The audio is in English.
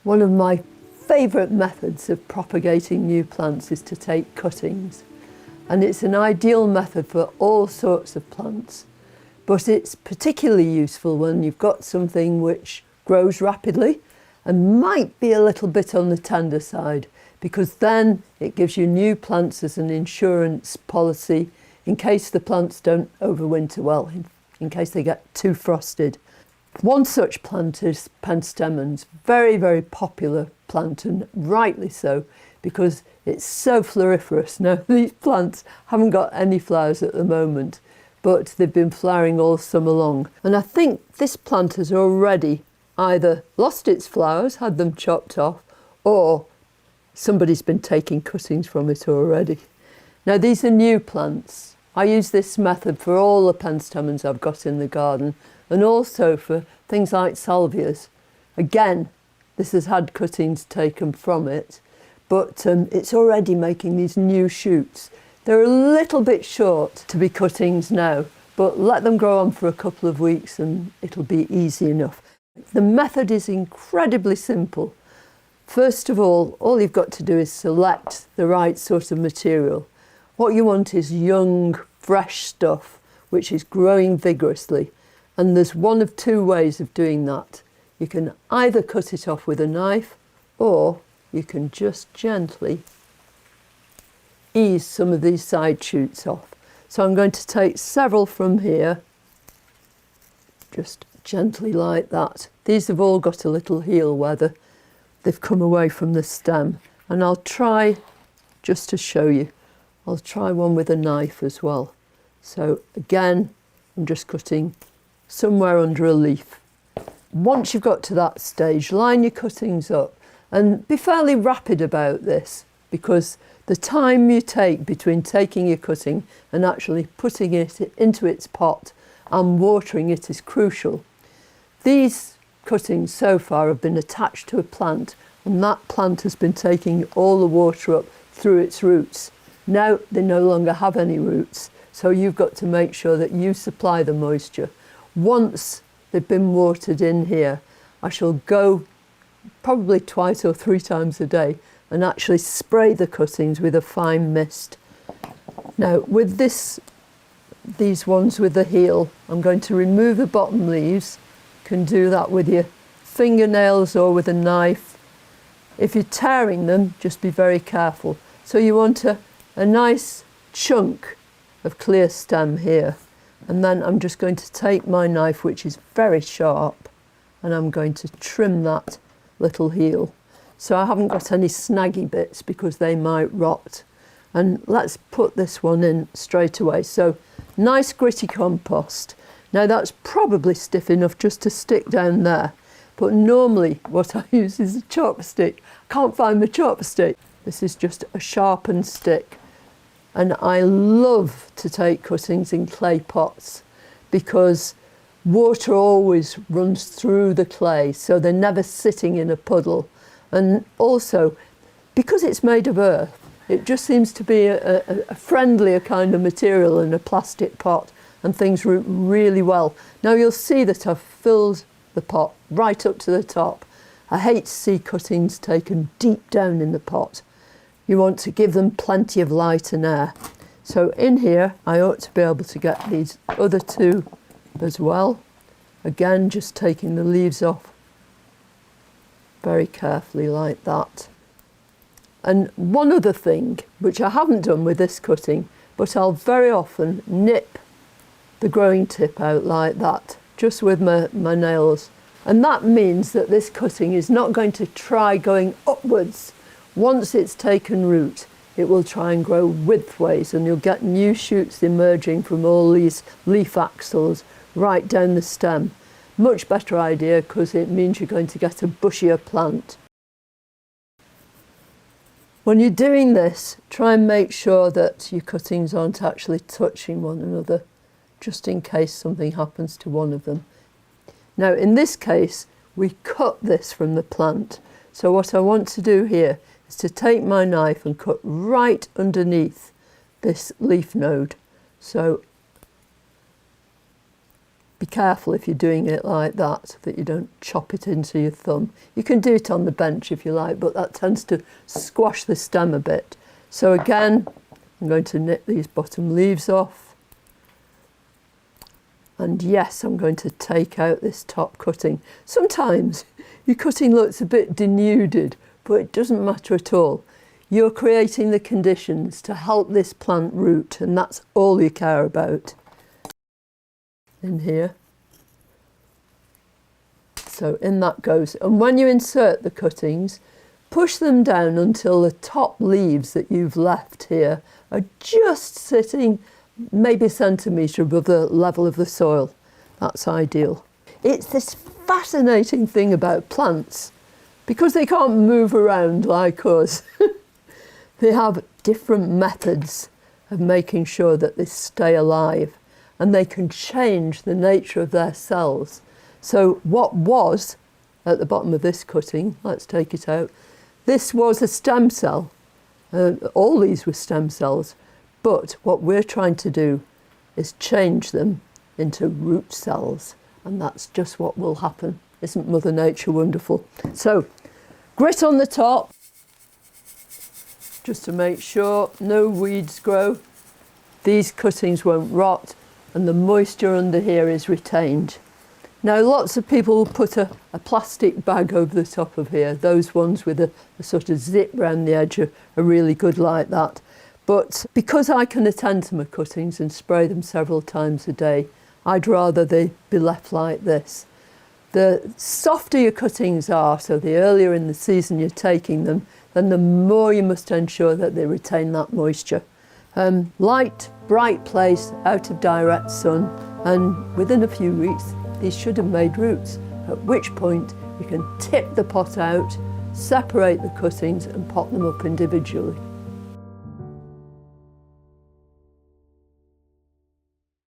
One of my favourite methods of propagating new plants is to take cuttings, and it's an ideal method for all sorts of plants, but it's particularly useful when you've got something which grows rapidly and might be a little bit on the tender side, because then it gives you new plants as an insurance policy in case the plants don't overwinter well, in case they get too frosted. One such plant is Penstemons, very, very popular plant, and rightly so, because it's so floriferous. Now, these plants haven't got any flowers at the moment, but they've been flowering all summer long. And I think this plant has already either lost its flowers, had them chopped off, or somebody's been taking cuttings from it already. Now, these are new plants. I use this method for all the Penstemons I've got in the garden, and also for things like salvias. Again, this has had cuttings taken from it, but it's already making these new shoots. They're a little bit short to be cuttings now, but let them grow on for a couple of weeks and it'll be easy enough. The method is incredibly simple. First of all you've got to do is select the right sort of material. What you want is young, fresh stuff, which is growing vigorously. And there's one of two ways of doing that. You can either cut it off with a knife, or you can just gently ease some of these side shoots off. So I'm going to take several from here, just gently like that. These have all got a little heel where they've come away from the stem. And I'll try, just to show you, I'll try one with a knife as well. So again, I'm just cutting somewhere under a leaf. Once you've got to that stage, line your cuttings up and be fairly rapid about this, because the time you take between taking your cutting and actually putting it into its pot and watering it is crucial. These cuttings so far have been attached to a plant, and that plant has been taking all the water up through its roots. Now they no longer have any roots, so you've got to make sure that you supply the moisture. Once they've been watered in here, I shall go probably 2 or 3 times a day and actually spray the cuttings with a fine mist. Now with these ones with the heel, I'm going to remove the bottom leaves. You can do that with your fingernails or with a knife. If you're tearing them, just be very careful. So you want a nice chunk of clear stem here. And then I'm just going to take my knife, which is very sharp, and I'm going to trim that little heel. So I haven't got any snaggy bits because they might rot. And let's put this one in straight away. So nice gritty compost. Now that's probably stiff enough just to stick down there. But normally what I use is a chopstick. Can't find the chopstick. This is just a sharpened stick. And I love to take cuttings in clay pots because water always runs through the clay, so they're never sitting in a puddle. And also, because it's made of earth, it just seems to be a friendlier kind of material in a plastic pot, and things root really well. Now you'll see that I've filled the pot right up to the top. I hate to see cuttings taken deep down in the pot. You want to give them plenty of light and air. So in here, I ought to be able to get these other two as well. Again, just taking the leaves off very carefully like that. And one other thing, which I haven't done with this cutting, but I'll very often nip the growing tip out like that, just with my nails. And that means that this cutting is not going to try going upwards. Once it's taken root, it will try and grow widthways, and you'll get new shoots emerging from all these leaf axils right down the stem. Much better idea, because it means you're going to get a bushier plant. When you're doing this, try and make sure that your cuttings aren't actually touching one another, just in case something happens to one of them. Now in this case, we cut this from the plant. So what I want to do here is to take my knife and cut right underneath this leaf node. So Be careful if you're doing it like that you don't chop it into your thumb. You can do it on the bench if you like, but that tends to squash the stem a bit. So again, I'm going to nip these bottom leaves off. And yes, I'm going to take out this top cutting. Sometimes your cutting looks a bit denuded, but it doesn't matter at all. You're creating the conditions to help this plant root, and that's all you care about. In here. So in that goes. And when you insert the cuttings, push them down until the top leaves that you've left here are just sitting maybe a centimetre above the level of the soil. That's ideal. It's this fascinating thing about plants, because they can't move around like us. They have different methods of making sure that they stay alive, and they can change the nature of their cells. So what was at the bottom of this cutting, let's take it out, this was a stem cell. All these were stem cells, but what we're trying to do is change them into root cells, and that's just what will happen. Isn't Mother Nature wonderful? So, grit on the top, just to make sure no weeds grow. These cuttings won't rot, and the moisture under here is retained. Now, lots of people will put a plastic bag over the top of here. Those ones with a sort of zip around the edge are really good like that. But because I can attend to my cuttings and spray them several times a day, I'd rather they be left like this. The softer your cuttings are, so the earlier in the season you're taking them, then the more you must ensure that they retain that moisture. Light, bright place, out of direct sun, and within a few weeks, these should have made roots, at which point you can tip the pot out, separate the cuttings and pot them up individually.